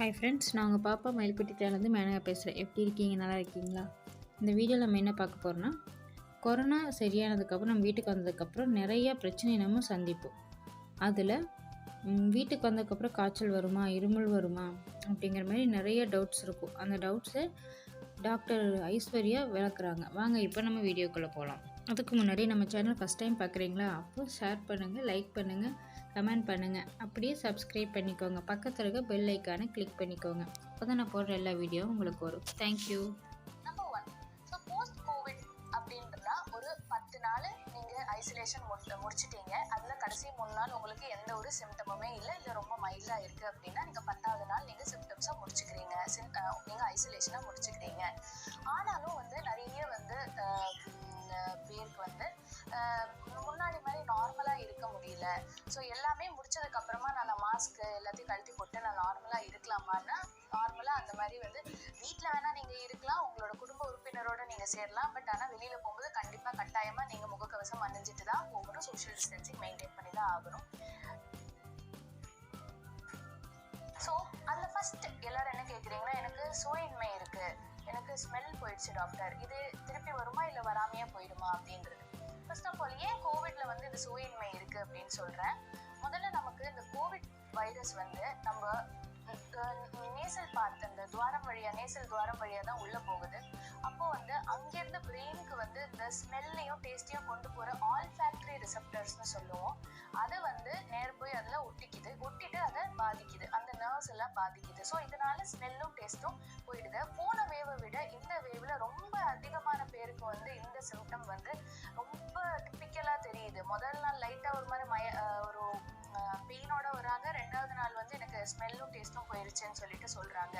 Hi friends, நான் உங்கள் பாப்பா மயில்குட்டி சேனல்லேருந்து மேனகா பேசுகிறேன். எப்படி இருக்கீங்க? நல்லா இருக்கீங்களா? இந்த வீடியோவில் நம்ம என்ன பார்க்க போகிறோன்னா, கொரோனா சரியானதுக்கப்புறம் நம்ம வீட்டுக்கு வந்ததுக்கப்புறம் நிறைய பிரச்சனை நம்ம சந்திப்போம். அதில் வீட்டுக்கு வந்ததுக்கப்புறம் காய்ச்சல் வருமா, இருமல் வருமா அப்படிங்கிற மாதிரி நிறைய டவுட்ஸ் இருக்கும். அந்த டவுட்ஸை டாக்டர் ஐஸ்வர்யா விளக்குறாங்க. வாங்க இப்போ நம்ம வீடியோக்குள்ளே போகலாம். அதுக்கு முன்னாடி நம்ம சேனல் ஃபஸ்ட் டைம் பார்க்குறீங்களா? அப்போ ஷேர் பண்ணுங்கள், லைக் பண்ணுங்கள், கமெண்ட் பண்ணுங்கள், அப்படியே சப்ஸ்கிரைப் பண்ணிக்கோங்க. பக்கத்தில் இருக்க பெல் ஐக்கானை கிளிக் பண்ணிக்கோங்க. அப்போ தான் நான் போடுற எல்லா வீடியோவும் உங்களுக்கு வரும். Thank you. Number 1. So post covid அப்படின்றதா ஒரு 10 நாள் நீங்கள் ஐசோலேஷன் முடிச்சிட்டீங்க. அதில் கடைசி 3 நாள் உங்களுக்கு எந்த ஒரு சிம்டமுமே இல்லை ரொம்ப மைல்டாக இருக்குது அப்படின்னா நீங்கள் 10வது நாள் நீங்கள் சிம்டம்ஸாக முடிச்சுக்கிறீங்க, நீங்கள் ஐசோலேஷனாக முடிச்சுக்கிறீங்க. ஆனாலும் நிறைய பேருக்கு முன்னாடி மாதிரி நார்மலாக இருக்க முடியல. ஸோ எல்லாமே முடிச்சதுக்கப்புறமா நான் மாஸ்க்கு எல்லாத்தையும் கழட்டி போட்டு நான் நார்மலாக இருக்கலாமான்னா நார்மலாக அந்த மாதிரி வீட்டில் வேணால் நீங்கள் இருக்கலாம், உங்களோட குடும்ப உறுப்பினரோடு நீங்கள் சேரலாம். பட் ஆனால் வெளியில் போகும்போது கண்டிப்பாக கட்டாயமாக நீங்கள் முகக்கவசம் அணிஞ்சிட்டு தான் போகணும். சோஷியல் டிஸ்டன்சிங் மெயின்டைன் பண்ணி தான் ஆகணும். ஸோ அதில் ஃபஸ்ட் எல்லோரும் என்ன கேட்குறீங்கன்னா, எனக்கு சுவையின்மை இருக்குது, எனக்கு ஸ்மெல் போயிடுச்சு டாக்டர், இது திருப்பி வருமா இல்லை வராமையே போயிடுமா அப்படின்றது. ஃபர்ஸ்ட் ஆஃப் ஆல் ஏன் கோவிட்ல இது சுவையின்மை இருக்குது அப்படின்னு சொல்கிறேன். முதல்ல நமக்கு இந்த கோவிட் வைரஸ் நம்ம நேசல் பார்த்து அந்த துவாரம் வழியாக நேசல் துவாரம் வழியாக தான் உள்ளே போகுது. அப்போது அங்கேருந்து பிரெயினுக்கு இந்த ஸ்மெல்லையும் டேஸ்ட்டையும் கொண்டு போகிற ஆல்ஃபேக்டரி ரிசெப்டர்ஸ்னு சொல்லுவோம். அது நேர் போய் அதில் ஒட்டிட்டு அதை பாதிக்குது, அந்த நர்வ்ஸ் எல்லாம் பாதிக்குது. ஸோ இதனால ஸ்மெல்லும் டேஸ்ட்டும் போயிடுது. போன வேவை விட இந்த வேவில் ரொம்ப அதிகமான பேருக்கு இந்த சிம்டம் ரொம்ப டிப்பிக்கலாக தெரியுது. முதல் நாள் லைட்டாக ஒரு மாதிரி ஒரு பெயினோட வராங்க, 2வது நாள் எனக்கு ஸ்மெல்லும் டேஸ்ட்டும் போயிருச்சுன்னு சொல்லிட்டு சொல்றாங்க.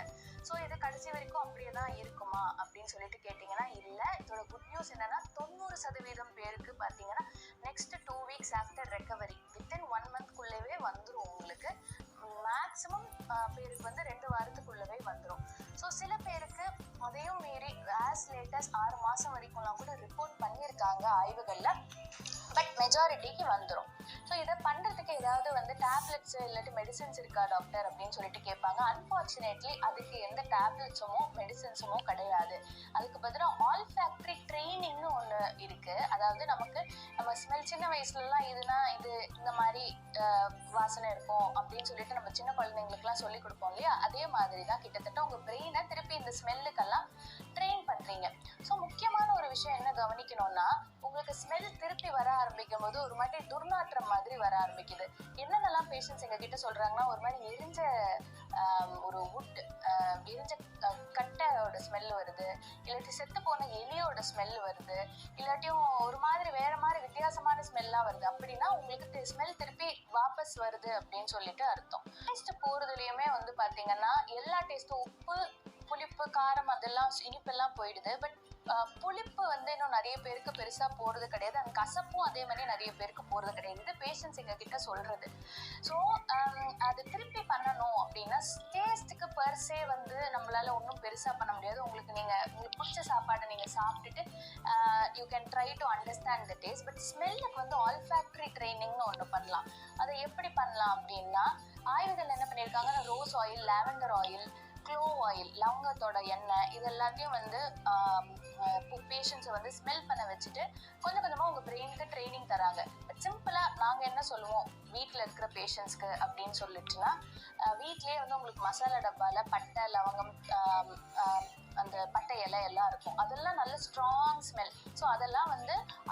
ஸோ இது கடைசி வரைக்கும் அப்படியே தான் இருக்குமா அப்படின்னு சொல்லிட்டு கேட்டிங்கன்னா இல்லை. இதோட குட் நியூஸ் என்னன்னா 90% பேருக்கு பார்த்தீங்கன்னா next 2 weeks after recovery within 1 மந்த்குள்ளவே வந்துடும். உங்களுக்கு மேக்ஸிமம் பேருக்கு 2 வாரத்துக்குள்ளவே வந்துடும். ஸோ சில பேருக்கு அதையும் மீறி ஆஸ் லேட்டஸ்ட் 6 மாதம் வரைக்கும்லாம் கூட ரிப்போர்ட் பண்ணியிருக்காங்க ஆய்வுகளில். பட் மெஜாரிட்டிக்கு வந்துடும். ஸோ இதை பண்ணுறதுக்கு ஏதாவது டேப்லெட்ஸ் இல்லாட்டி மெடிசன்ஸ் இருக்கா டாக்டர் அப்படின்னு சொல்லிட்டு கேட்பாங்க. அன்ஃபார்ச்சுனேட்லி அதுக்கு எந்த டேப்லெட்ஸுமோ மெடிசன்ஸுமோ கிடையாது. அதுக்கு பதிலாக ஆல்ஃபேக்டரி ட்ரைனிங்னு ஒன்று இருக்குது. அதாவது நம்ம ஸ்மெல் சின்ன வயசுலலாம் இது இந்த மாதிரி வாசனை இருக்கும் அப்படின்னு சொல்லிட்டு நம்ம சின்ன குழந்தைங்களுக்குலாம் சொல்லி கொடுப்போம் இல்லையா? அதே மாதிரி தான் கிட்டத்தட்ட உங்கள் பிரெயினை திருப்பி இந்த ஸ்மெல்லுக்கெல்லாம் ட்ரெயின் பண்ணுறீங்க. ஸோ முக்கியமான ஒரு விஷயம் என்ன கவனிக்கணும்னா, உங்களுக்கு ஸ்மெல் திருப்பி வர ஆரம்பிக்கும் போது ஒரு மாதிரி துர்நாற்றம் மாதிரி வர ஆரம்பிக்குது. என்னென்னலாம் பேஷண்ட்ஸ் எங்ககிட்ட சொல்கிறாங்கன்னா, ஒரு மாதிரி எரிஞ்ச ஒரு எரிஞ்ச கட்டையோட ஸ்மெல் வருது, இல்லாட்டி செத்து போன எலியோட ஸ்மெல் வருது, இல்லாட்டியும் ஒரு மாதிரி வேற மாதிரி வித்தியாசமான ஸ்மெல்லாம் வருது. அப்படின்னா உங்களுக்கு ஸ்மெல் திருப்பி வாபஸ் வருது அப்படின்னு சொல்லிட்டு அர்த்தம். டேஸ்ட் போகிறதுலையுமே பார்த்தீங்கன்னா எல்லா டேஸ்ட்டும் உப்பு, புளிப்பு, காரம், அதெல்லாம் இனிப்பெல்லாம் போயிடுது. பட் புளிப்பு இன்னும் நிறைய பேருக்கு பெருசாக போகிறது கிடையாது. அந்த கசப்பும் அதே மாதிரி நிறைய பேருக்கு போகிறது கிடையாது. இது பேஷண்ட்ஸ் எங்ககிட்ட சொல்கிறது. ஸோ அது திருப்பி பண்ணணும் அப்படின்னா டேஸ்ட்டுக்கு பர்சே நம்மளால ஒன்றும் பெருசாக பண்ண முடியாது. உங்களுக்கு பிடிச்ச சாப்பாடை நீங்கள் சாப்பிட்டுட்டு you can try to understand the taste. But ஸ்மெல்லுக்கு ஆல்ஃபேக்டரி ட்ரைனிங்னு ஒன்று பண்ணலாம். அதை எப்படி பண்ணலாம் அப்படின்னா, ஆய்வுகள் என்ன பண்ணியிருக்காங்கன்னா, rose oil, lavender oil, clove oil, லவங்கத்தோட எண்ணெய், இது எல்லாத்தையும் பேஷண்ட்ஸை ஸ்மெல் பண்ண வச்சுட்டு கொஞ்சம் கொஞ்சமாக உங்கள் பிரெயினுக்கு ட்ரைனிங் தராங்க. பட் சிம்பிளாக நாங்கள் என்ன சொல்லுவோம் வீட்டில் இருக்கிற பேஷண்ட்ஸ்க்கு அப்படின்னு சொல்லிட்டுனா, வீட்லேயே உங்களுக்கு மசாலா டப்பாவில் பட்டை, லவங்கம், அந்த பட்டை இலை எல்லாம் இருக்கும். அதெல்லாம் நல்ல ஸ்ட்ராங் ஸ்மெல். ஸோ அதெல்லாம்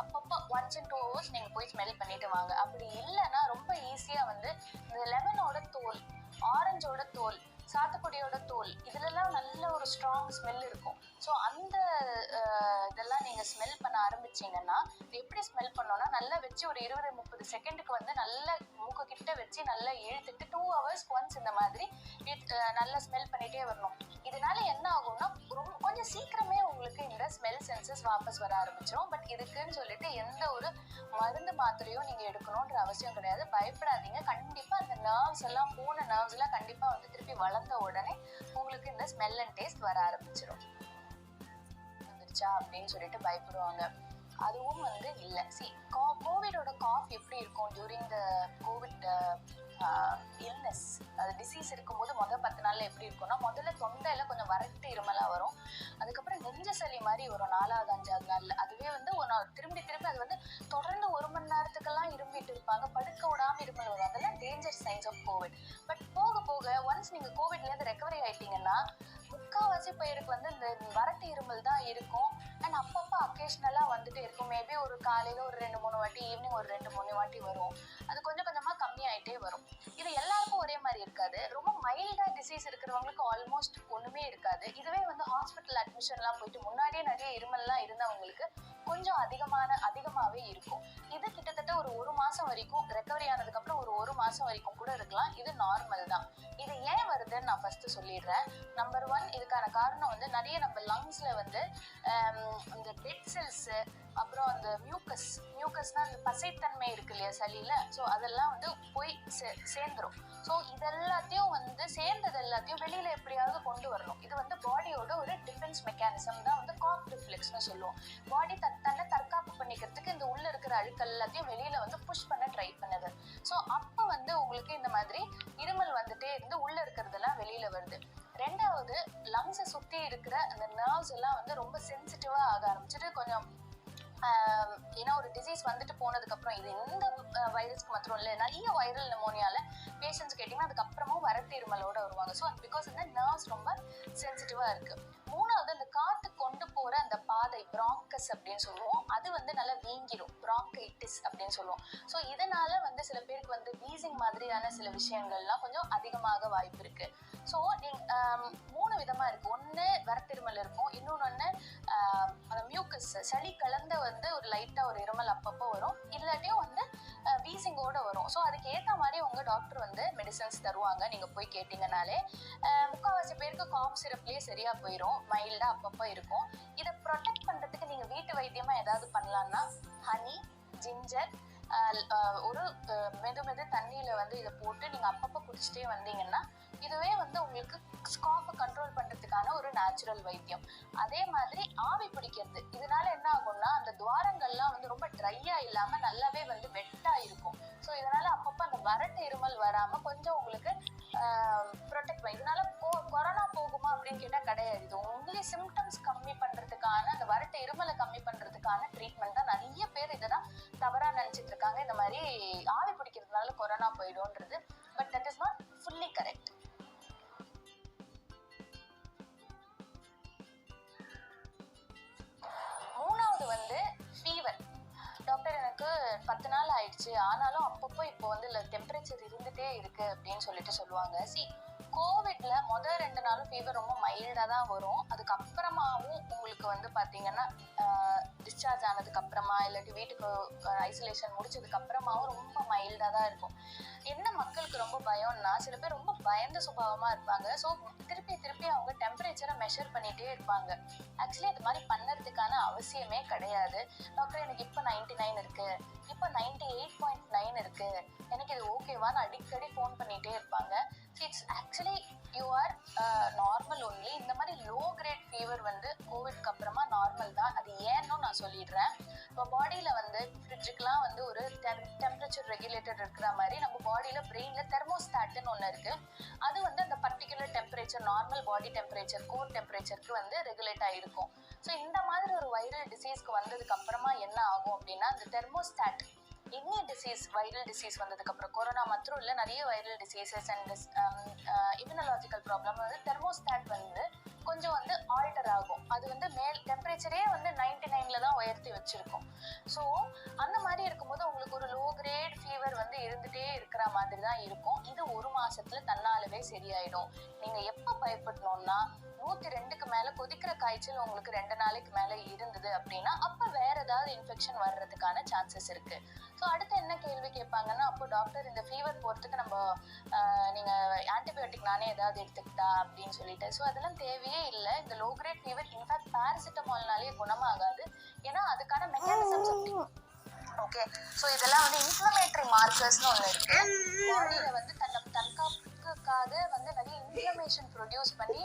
அப்பப்போ 1 to 2 hours நீங்கள் போய் ஸ்மெல் பண்ணிட்டு வாங்க. அப்படி இல்லைன்னா ரொம்ப ஈஸியாக இந்த லெமனோட தோல், ஆரஞ்சோட தோல், சாத்துக்குடியோட தோல், இதுலலாம் நல்ல ஒரு ஸ்ட்ராங் ஸ்மெல் இருக்கும். ஸோ அந்த இதெல்லாம் நீங்கள் ஸ்மெல் பண்ண ஆரம்பிச்சிங்கன்னா, எப்படி ஸ்மெல் பண்ணோன்னா, நல்லா வச்சு ஒரு 20-30 செகண்டுக்கு நல்ல மூக்கு கிட்ட வச்சு நல்லா இழுத்துட்டு 2 hours once இந்த மாதிரி நல்லா ஸ்மெல் பண்ணிகிட்டே வரணும். இதனால என்ன ஆகும்னா, கொஞ்சம் சீக்கிரமே உங்களுக்கு இந்த ஸ்மெல் சென்சஸ் வாபஸ் வர ஆரம்பிச்சிடும். பட் இதுக்குன்னு சொல்லிட்டு எந்த ஒரு மருந்து மாத்திரையும் நீங்கள் எடுக்கணுன்ற அவசியம் கிடையாது. பயப்படாதீங்க. கண்டிப்பாக அந்த நர்வ்ஸ் எல்லாம் போன நர்வ்ஸ் எல்லாம் கண்டிப்பாக திருப்பி வளர்ந்த உடனே உங்களுக்கு இந்த ஸ்மெல் அண்ட் டேஸ்ட் வர ஆரம்பிச்சிடும். வந்துருச்சா அப்படின்னு சொல்லிட்டு பயப்படுவாங்க. அதுவும் வந்து இல்லை. கோவிடோட காஃப் எப்படி இருக்கும் டியூரிங் த கோவிட் இல்னஸ், அது டிசீஸ் இருக்கும்போது 10 நாள்ல எப்படி இருக்கும்னா, முதல்ல தொண்டையில கொஞ்சம் வறட்டு இருமலா வரும். அதுக்கப்புறம் நெஞ்ச சளி மாதிரி வரும் 4வது 5வது நாள்ல. அதுவே வந்து ஒரு நாள் திரும்பி அது வந்து தொடர்ந்து 1 மணி நேரத்துக்கெல்லாம் இரும்பிட்டு இருப்பாங்க, படுக்க விடாம இருமல் வரும். அதெல்லாம் danger signs of covid. But போக போக ஒன்ஸ் நீங்க கோவிட்ல இருந்து ரெக்கவரி ஆயிட்டீங்கன்னா, முக்காவாசி பேருக்கு வந்து இந்த வறட்டு இருமல் தான் இருக்கும். அண்ட் அப்பப்போ அக்கேஷனலா வந்துட்டே இருக்கும். மேபி ஒரு காலையில ஒரு 2-3 வாட்டி, ஈவினிங் ஒரு 2-3 வாட்டி வரும். அது கொஞ்சம் கொஞ்சமா கம்மியாயிட்டே வரும். இது எல்லாருக்கும் ஒரே மாதிரி இருக்காது. ரொம்ப மைல்டா டிசீஸ் இருக்கிறவங்களுக்கு ஆல்மோஸ்ட் ஒண்ணுமே இருக்காது. இதுவே வந்து ஹாஸ்பிட்டல் அட்மிஷன்லாம் போயிட்டு முன்னாடியே நிறைய இருமல்லாம் இருந்தவங்களுக்கு கொஞ்சம் அதிகமாவே இருக்கும். இது கிட்டத்தட்ட ஒரு மாசம் வரைக்கும், ரெக்கவரி ஆனதுக்கு அப்புறம் ஒரு மாசம் வரைக்கும் கூட இருக்கலாம். இது நார்மல் தான். இது ஏன் வருதுன்னு நான் ஃபர்ஸ்ட் சொல்லிடுறேன். நம்பர் 1, இதுக்கான காரணம் வந்து நிறைய நம்ம லங்ஸ்ல வந்து இந்த டெட் செல்ஸ், அப்புறம் அந்த மியூக்கஸ்னா அந்த பசைத்தன்மை இருக்கு இல்லையா சளியில, ஸோ அதெல்லாம் வந்து போய் சேர்ந்துரும். ஸோ இதெல்லாத்தையும் வந்து சேர்ந்தது எல்லாத்தையும் வெளியில எப்படியாவது கொண்டு வரணும். இது வந்து பாடியோட ஒரு டிஃபென்ஸ் மெக்கானிசம் தான் வந்து காக் ரிஃப்ளெக்ஸ்னு சொல்லுவோம். பாடி தன்னை தற்காப்பு பண்ணிக்கிறதுக்கு இந்த உள்ள இருக்கிற அழுக்கள் எல்லாத்தையும் வெளியில வந்து புஷ் பண்ண ட்ரை பண்ணுது. ஸோ அப்போ வந்து உங்களுக்கு இந்த மாதிரி இருமல் வந்துட்டே இருந்து உள்ள இருக்கிறதெல்லாம் வெளியில வருது. 2வது, லங்ஸை சுத்தி இருக்கிற அந்த நர்வ்ஸ் எல்லாம் வந்து ரொம்ப சென்சிட்டிவா ஆக ஆரம்பிச்சுட்டு, கொஞ்சம் ஏன்னா ஒரு டிசீஸ் வந்துட்டு போனதுக்கு அப்புறம், இது இந்த வைரஸ்க்கு மாத்திரம் இல்லை, நிறைய வைரல் நிமோனியால பேஷண்ட்ஸ் கேட்டிங்கன்னா அதுக்கப்புறமும் வறட்டு இருமலோட வருவாங்க. ஸோ பிகாஸ் இந்த நர்வ்ஸ் ரொம்ப சென்சிட்டிவா இருக்கு. 3வது, அந்த காத்து கொண்டு போற அந்த பாதை பிராங்கஸ் அப்படின்னு சொல்லுவோம், அது வந்து நல்லா வீங்கிரும், பிராங்கைட்டிஸ் அப்படின்னு சொல்லுவோம். ஸோ இதனால வந்து சில பேருக்கு வந்து வீசிங் மாதிரியான சில விஷயங்கள்லாம் கொஞ்சம் அதிகமாக வாய்ப்பு இருக்கு. ஸோ 3 விதமா இருக்கு. ஒன்று வறட்டிருமல் இருக்கும், இன்னொன்று அந்த மியூக்கஸ் சளி கலந்த வந்து ஒரு லைட்டா ஒரு இருமல் அப்பப்போ வரும், இல்லாட்டியும் வந்து வீசிங்கோட வரும். ஸோ அதுக்கு ஏற்ற மாதிரி உங்க டாக்டர் வந்து மெடிசன்ஸ் தருவாங்க. நீங்க போய் கேட்டீங்கனாலே முக்கால்வாசி பேருக்கு காஃப் சிரப்லயே சரியா போயிடும், மைல்டா அப்பப்போ இருக்கும். இதை ப்ரொடெக்ட் பண்றதுக்கு நீங்க வீட்டு வைத்தியமா ஏதாவது பண்ணலாம்னா, ஹனி, ஜிஞ்சர், ஒரு மெது தண்ணியில வந்து இதை போட்டு நீங்க அப்பப்போ குடிச்சிட்டே வந்தீங்கன்னா, இதுவே வந்து உங்களுக்கு காஃபை கண்ட்ரோல் பண்றதுக்கான ஒரு நேச்சுரல் வைத்தியம். அதே மாதிரி ஆவி பிடிக்கிறது, இதனால என்ன ஆகும்னா அந்த துவாரங்கள்லாம் வந்து ரொம்ப ட்ரையா இல்லாம நல்லாவே வந்து வெட்டா இருக்கும். ஸோ இதனால அப்பப்போ அந்த வறட்டு இருமல் வராம கொஞ்சம் உங்களுக்கு ப்ரொடெக்ட் பண்ணி. இதனால கொரோனா போகுமா அப்படின்னு கேட்டா கிடையாது. இது உங்களே சிம்டம்ஸ் கம்மி பண்றதுக்கான, அந்த வறட்டு இருமலை கம்மி பண்றதுக்கான ட்ரீட்மெண்ட் தான். நிறைய பேர் இதெல்லாம் தவறா நினைச்சிட்டு இருக்காங்க, இந்த மாதிரி ஆவி பிடிக்கிறதுனால கொரோனா போயிடும்ன்றது. But that is not fully correct. வந்து ஃபீவர். டாக்டர் எனக்கு 10 நாள் ஆயிடுச்சு, ஆனாலும் அப்பப்போ இப்போ வந்து டெம்பரேச்சர் இருந்துட்டே இருக்கு அப்படின்னு சொல்லுவாங்க. கோவிட்ல 2 நாளும் ஃபீவர் ரொம்ப மைல்டா தான் வரும். அதுக்கப்புறமாவும் உங்களுக்கு வந்து பாத்தீங்கன்னா டிஸ்சார்ஜ் ஆனதுக்கு அப்புறமா இல்லாட்டி வீட்டுக்கு ஐசோலேஷன் முடிச்சதுக்கு அப்புறமாவும் ரொம்ப மைல்டா தான் இருக்கும். என்ன மக்களுக்கு ரொம்ப பயம்னா, சில பேர் ரொம்ப பயந்த சுபாவமா இருப்பாங்க. ஸோ திருப்பி அவங்க டெம்பரேச்சரை மெஷர் பண்ணிட்டே இருப்பாங்க. ஆக்சுவலி இது மாதிரி பண்ணறதுக்கான அவசியமே கிடையாது. டாக்டர் எனக்கு இப்போ 99 இருக்கு, இப்போ 98.9 இருக்கு, எனக்கு இது ஓகேவான்னு அடிக்கடி ஃபோன் பண்ணிட்டே இருப்பாங்க. It's actually you are normal only. இந்த மாதிரி லோ கிரேட் ஃபீவர் வந்து கோவிட்க்கு அப்புறமா நார்மல் தான். அது ஏன்னு நான் சொல்லிடுறேன். இப்போ பாடியில் வந்து ஃப்ரிட்ஜுக்கெலாம் வந்து ஒரு டெம்பரேச்சர் ரெகுலேட்டர் இருக்கிற மாதிரி நம்ம பாடியில் பிரெயினில் தெர்மோஸ்டாட்னு ஒன்று இருக்குது. அது வந்து அந்த particular temperature, normal body temperature, core டெம்பரேச்சருக்கு வந்து ரெகுலேட் ஆகிருக்கும். ஸோ இந்த மாதிரி ஒரு வைரல் டிசீஸ்க்கு வந்ததுக்கு அப்புறமா என்ன ஆகும் அப்படின்னா, அந்த thermostat any disease, viral disease வந்ததுக்கு அப்புறம், கொரோனா மாத்திரம் இல்லை, நிறைய viral diseases and immunological problem வந்து தெர்மோஸ்டாட் வந்து கொஞ்சம் வந்து ஆல்டர் ஆகும். அது வந்து டெம்பரேச்சரே வந்து 99ல தான் உயர்த்தி வச்சிருக்கும். ஸோ அந்த மாதிரி இருக்கும்போது உங்களுக்கு ஒரு லோ கிரேட் ஃபீவர் வந்து இருந்துட்டே இருக்கிற மாதிரி தான் இருக்கும். இது 1 மாசத்துல தன்னாலவே சரியாயிடும். நீங்க எப்போ பயப்படணும்னா, 102க்கு மேல கொதிக்கிற காய்ச்சல் உங்களுக்கு 2 நாளைக்கு மேல இருந்தது அப்படின்னா, அப்ப வேற ஏதாவது இன்ஃபெக்ஷன் வர்றதுக்கான சான்சஸ் இருக்கு. ஸோ அடுத்து என்ன கேள்வி கேட்பாங்கன்னா, அப்போ டாக்டர் இந்த ஃபீவர் போறதுக்கு நம்ம நீங்க ஆன்டிபயோட்டிக் நானே ஏதாவது எடுத்துக்கிட்டா அப்படின்னு சொல்லிட்டு. ஸோ அதெல்லாம் தேவையே இல்லை. இந்த லோ கிரேட் ஃபீவர் இன்ஃபேக்ட் பேராசிட்டமால்னாலே குணமாகாது. ஏன்னா அதுக்கான மெக்கானிசம்ஸ் அப்படி. ஓகே, ஸோ இதெல்லாம் வந்து இன்ஃப்ளமேட்டரி மார்க்கர்ஸ்னு ஒன்று இருக்கு. பாடியில வந்து தற்காப்புக்காக வந்து நிறைய இன்ஃப்ளமேஷன் ப்ரொடியூஸ் பண்ணி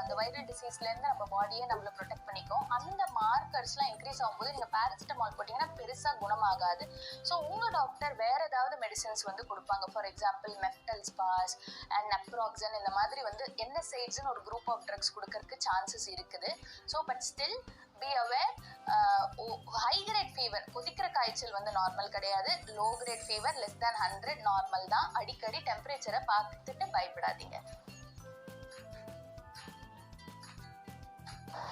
அந்த வைரல் டிசீஸ்லேருந்து நம்ம பாடியை நம்மளை ப்ரொடெக்ட் பண்ணிக்கும். அந்த மார்க்கர்ஸ்லாம் இன்க்ரீஸ் ஆகும்போது நீங்கள் பேராசிட்டமால் போட்டிங்கன்னா பெருசாக குணமாகாது. ஸோ உங்கள் டாக்டர் வேறு ஏதாவது மெடிசன்ஸ் வந்து கொடுப்பாங்க. ஃபார் எக்ஸாம்பிள் மெஃப்டல் ஸ்பாஸ் அண்ட் நெப்ராக்சன் இந்த மாதிரி வந்து NSAIDsன்னு ஒரு குரூப் ஆஃப் ட்ரக்ஸ் கொடுக்கறதுக்கு சான்சஸ் இருக்குது. So but still be aware, high grade fever, கொதிக்கிற காய்ச்சல் வந்து நார்மல் கிடையாது. Low great fever less than 100 normal தான். அடிக்கடி டெம்பரேச்சரை பார்த்துட்டு பயப்படாதீங்க.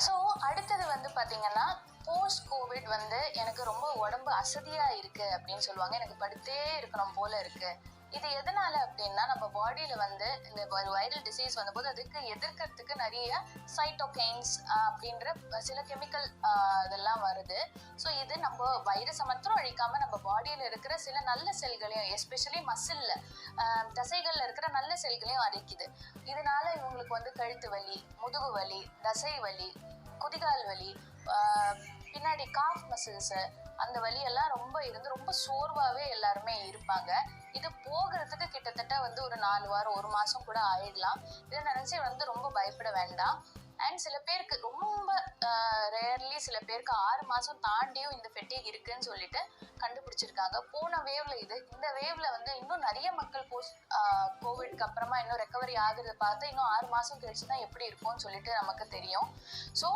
ஸோ அடுத்தது வந்து பார்த்தீங்கன்னா போஸ்ட் கோவிட் வந்து எனக்கு ரொம்ப உடம்பு அசதியாக இருக்குது அப்படின்னு சொல்லுவாங்க. எனக்கு படுத்தே இருக்கணும் போல இருக்குது. இது எதனால அப்படின்னா நம்ம பாடியில் வந்து இந்த வைரல் டிசீஸ் வந்தபோது அதுக்கு எதிர்க்கிறதுக்கு நிறைய சைட்டோகைன்ஸ் அப்படின்ற சில கெமிக்கல் இதெல்லாம் வருது. ஸோ இது நம்ம வைரஸை மாத்திரம் அழிக்காமல் நம்ம பாடியில் இருக்கிற சில நல்ல செல்களையும், எஸ்பெஷலி மசில்ல தசைகளில் இருக்கிற நல்ல செல்களையும் அழிக்குது. இதனால இவங்களுக்கு வந்து கழுத்து வலி, முதுகு வலி, தசை வலி, குதிகால் வலி, பின்னாடி காஃப் மசில்ஸு அந்த வலியெல்லாம் ரொம்ப இருந்து ரொம்ப சோர்வாகவே எல்லாருமே இருப்பாங்க. இது போகிறதுக்கு கிட்டத்தட்ட வந்து ஒரு 4 வாரம் 1 மாதம் கூட ஆயிடலாம். இதை நினச்சி வந்து ரொம்ப பயப்பட வேண்டாம். அண்ட் சில பேருக்கு ரொம்ப ரேர்லி சில பேருக்கு 6 மாதம் தாண்டியும் இந்த ஃபெட்டிக் இருக்குன்னு சொல்லிட்டு கண்டுபிடிச்சிருக்காங்க. போன வேவ்ல இந்த வேவ்ல வந்து இன்னும் நிறைய மக்கள் போஸ்ட் கோவிட்க்கு அப்புறமா இன்னும் ரெக்கவரி ஆகுறத பார்த்து இன்னும் 6 மாதம் கழிச்சு தான் எப்படி இருக்கும்னு சொல்லிட்டு நமக்கு தெரியும். ஸோ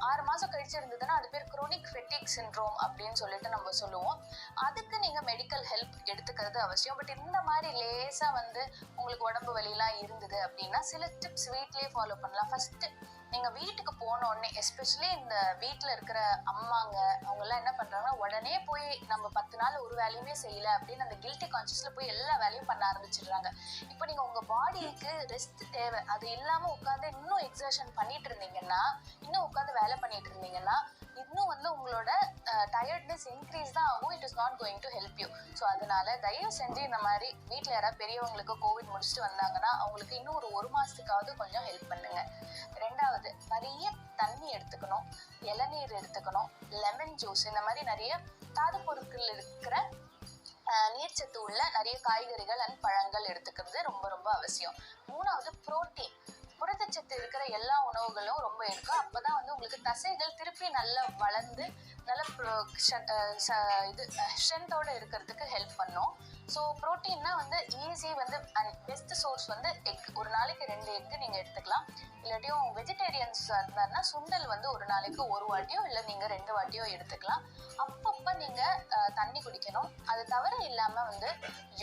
6 மாதம் கழிச்சு இருந்ததுன்னா அது பேர் குரோனிக் ஃபெட்டிக் சிண்ட்ரோம் அப்படின்னு சொல்லிட்டு நம்ம சொல்லுவோம். அதுக்கு நீங்கள் மெடிக்கல் ஹெல்ப் எடுத்துக்கிறது அவசியம். பட் இந்த மாதிரி லேசாக வந்து உங்களுக்கு உடம்பு வலியெல்லாம் இருந்தது அப்படின்னா சில டிப்ஸ் வீட்லேயே ஃபாலோ பண்ணலாம். ஃபஸ்ட்டு நீங்கள் வீட்டுக்கு போன உடனே, எஸ்பெஷலி இந்த வீட்டில் இருக்கிற அம்மாங்க அவங்கெல்லாம் என்ன பண்ணுறாங்கன்னா உடனே போய் நம்ம 10 நாள் ஒரு வேலையுமே செய்யலை அப்படின்னு அந்த கில்ட்டி கான்ஷியஸில் போய் எல்லா வேலையும் பண்ண ஆரம்பிச்சிடுறாங்க. இப்போ நீங்கள் உங்கள் பாடிக்கு ரெஸ்ட் தேவை. அது இல்லாமல் உட்காந்து இன்னும் எக்ஸர்ஷன் பண்ணிட்டு இருந்தீங்கன்னா, இன்னும் உட்காந்து வேலை பண்ணிட்டு இருந்தீங்கன்னா இன்னும் வந்து உங்களோட டயர்ட்னஸ் இன்க்ரீஸ் தான் ஆகும். It is not going to help you. So அதனால தயவு செஞ்சு இந்த மாதிரி வீட்டில் யாராவது பெரியவங்களுக்கு கோவிட் முடிச்சுட்டு வந்தாங்கன்னா அவங்களுக்கு இன்னும் ஒரு 1 மாதத்துக்காவது கொஞ்சம் ஹெல்ப் பண்ணுங்க. 2வது, நிறைய தண்ணி எடுத்துக்கணும், இளநீர் எடுத்துக்கணும், லெமன் ஜூஸ், இந்த மாதிரி நிறைய தாது பொருட்கள் இருக்கிற நீர்ச்சத்து உள்ள நிறைய காய்கறிகள் அண்ட் பழங்கள் எடுத்துக்கிறது ரொம்ப ரொம்ப அவசியம். 3வது, புரோட்டீன், புரதச்சத்து இருக்கிற எல்லா உணவுகளும் ரொம்ப இருக்கும். அப்போதான் வந்து உங்களுக்கு தசைகள் திருப்பி நல்லா வளர்ந்து நல்ல ஸ்ட்ரென்த்தோடு இருக்கிறதுக்கு ஹெல்ப் பண்ணும். ஸோ ப்ரோட்டீன்னா வந்து ஈஸி வந்து அண்ட் பெஸ்ட் சோர்ஸ் வந்து எக். ஒரு நாளைக்கு 2 எக்கு நீங்கள் எடுத்துக்கலாம். இல்லாட்டியும் வெஜிடேரியன்ஸ் இருந்தாருன்னா சுண்டல் வந்து ஒரு நாளைக்கு 1 வாட்டியோ இல்லை நீங்கள் 2 வாட்டியோ எடுத்துக்கலாம். அப்பப்போ நீங்கள் தண்ணி குடிக்கணும். அது தவிர இல்லாமல் வந்து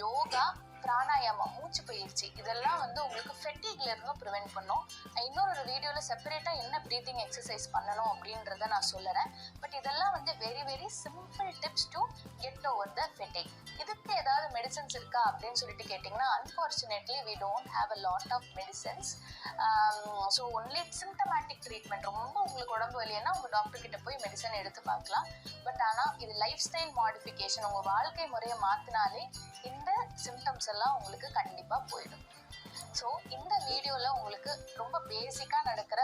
யோகா, பிராணாயாமம், மூச்சு பயிற்சி இதெல்லாம் வந்து உங்களுக்கு ஃபெட்டிக்ல இருந்தும் ப்ரிவென்ட் பண்ணும். இன்னொரு வீடியோவில் செப்பரேட்டாக என்ன ப்ரீத்திங் எக்ஸசைஸ் பண்ணணும் அப்படின்றத நான் சொல்லுறேன். பட் இதெல்லாம் வந்து very very simple tips to get over the fatigue. இதுக்கு ஏதாவது மெடிசன்ஸ் இருக்கா அப்படின்னு சொல்லிட்டு கேட்டிங்கன்னா, unfortunately we don't have a lot of medicines. So only symptomatic treatment. ரொம்ப உங்களுக்கு உடம்பு வலின்னா உங்கள் டாக்டர் கிட்ட போய் மெடிசன் எடுத்து பார்க்கலாம். பட் ஆனால் இது லைஃப் ஸ்டைல் மாடிஃபிகேஷன். உங்கள் வாழ்க்கை முறையை மாற்றினாலே இந்த சிம்டம்ஸ் எல்லாம் உங்களுக்கு கண்டிப்பாக போயிடும். ஸோ இந்த வீடியோவில் உங்களுக்கு ரொம்ப பேசிக்காக நடக்கிற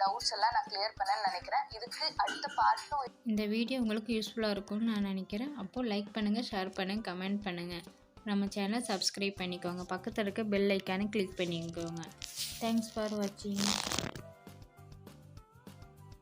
டவுட்ஸ் எல்லாம் நான் கிளியர் பண்ணேன்னு நினைக்கிறேன். இதுக்கு அடுத்த பார்ட்டும் இந்த வீடியோ உங்களுக்கு யூஸ்ஃபுல்லாக இருக்கும்னு நான் நினைக்கிறேன். அப்போது லைக் பண்ணுங்கள், ஷேர் பண்ணுங்கள், கமெண்ட் பண்ணுங்கள். நம்ம சேனலை சப்ஸ்கிரைப் பண்ணிக்கோங்க. பக்கத்தில் இருக்க பெல் ஐக்கானை கிளிக் பண்ணிக்கோங்க. தேங்க்ஸ் ஃபார் வாட்சிங்.